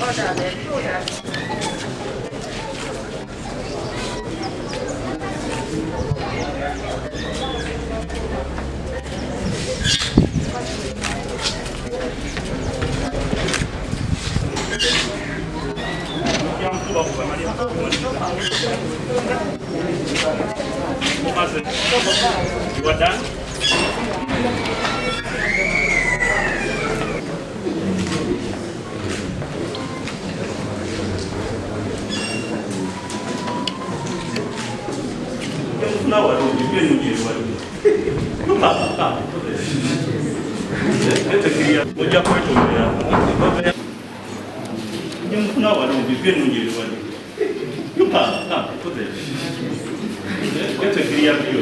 You are done? Now I don't give you any let's clear. What you're going to do now I don't give you you can't put it. Let's clear view.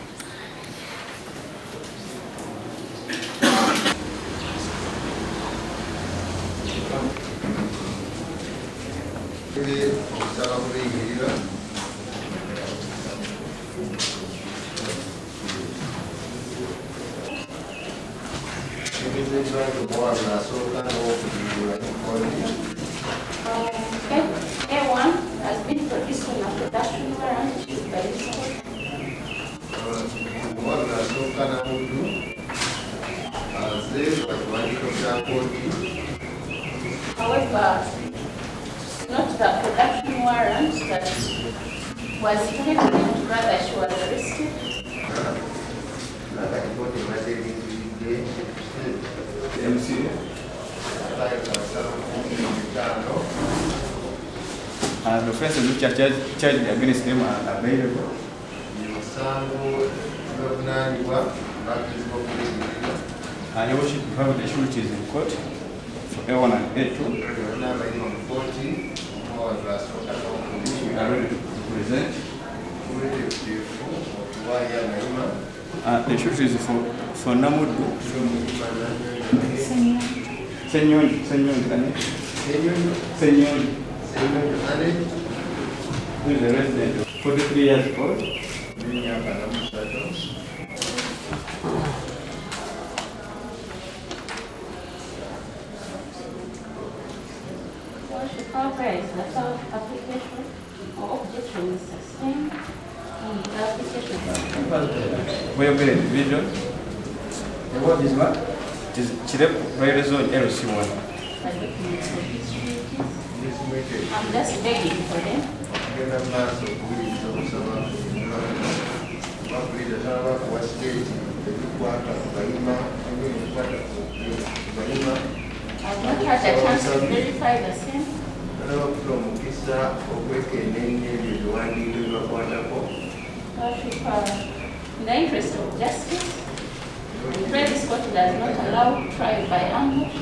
Tomorrow, Sarah Mulira. A1 has been produced on a production warrant issued by this court. However, not the production warrant that was taken, rather she was arrested. And the offenses which are charged against them are available. And you should have the sureties in court for A1 and A2. We are ready to present. The sureties for Namudu. Senyon. Who is a resident, 43 years old. The application or objection is sustained. The application is Where individual? What is what? It is Chirep Zone LC1. I'm just begging for them. I've not had a chance to verify the same. In the interest of justice, the pray this court does not allow trial by ambush.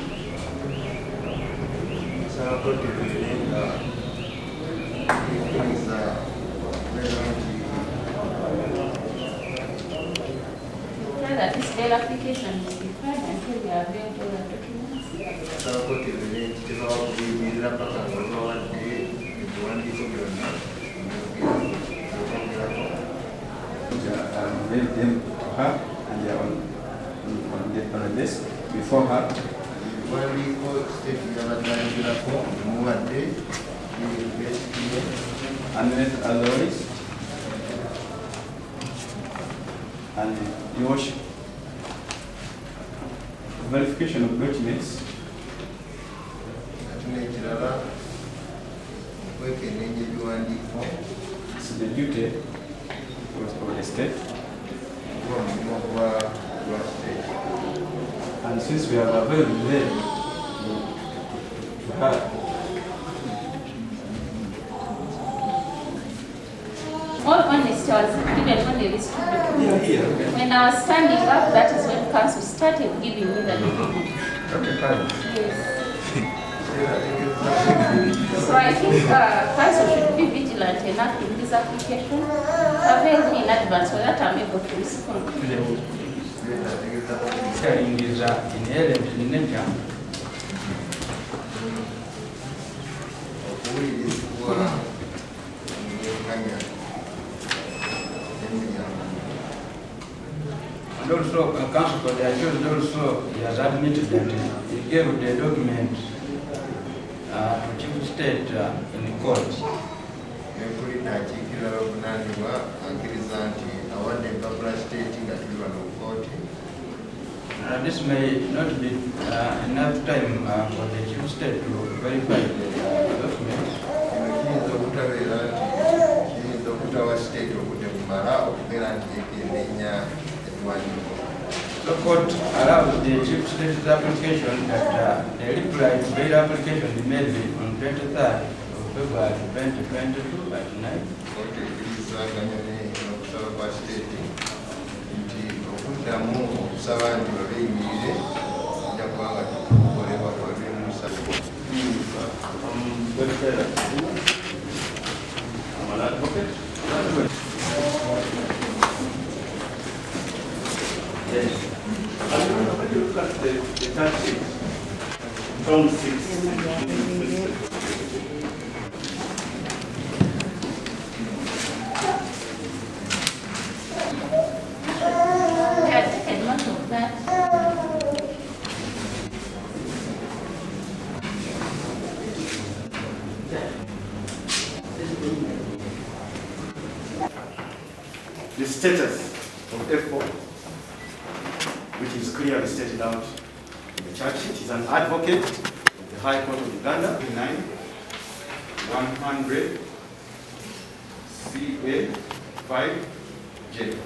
Pray that this bail application is deferred until we are available the documents. Made them to her and they are on a desk before her. And otherwise, and your worship, verification of documents. So the duty was of the state. And since we have available there to her. All honesty, I was given only this two documents. When I was standing up, that is when council started giving me the document. Okay, fine. Yes. So I think council should be vigilant. vigilant enough in this application to avail me in advance so that I'm able to respond. Sharing is inherent in nature. And also, Council for the accused also he has admitted that he gave the document to Chief State in court. This may not be enough time for the Chief State to verify the document. The court allows the Chief State's application that the reply to bail application be made on 23rd of February 2022 at 9. I'm an advocate. Yes. When you look at the charge sheet, count 6. The status of F4, which is clearly stated out in the charge sheet, is an advocate of the High Court of Uganda, 9/100 CA 5J.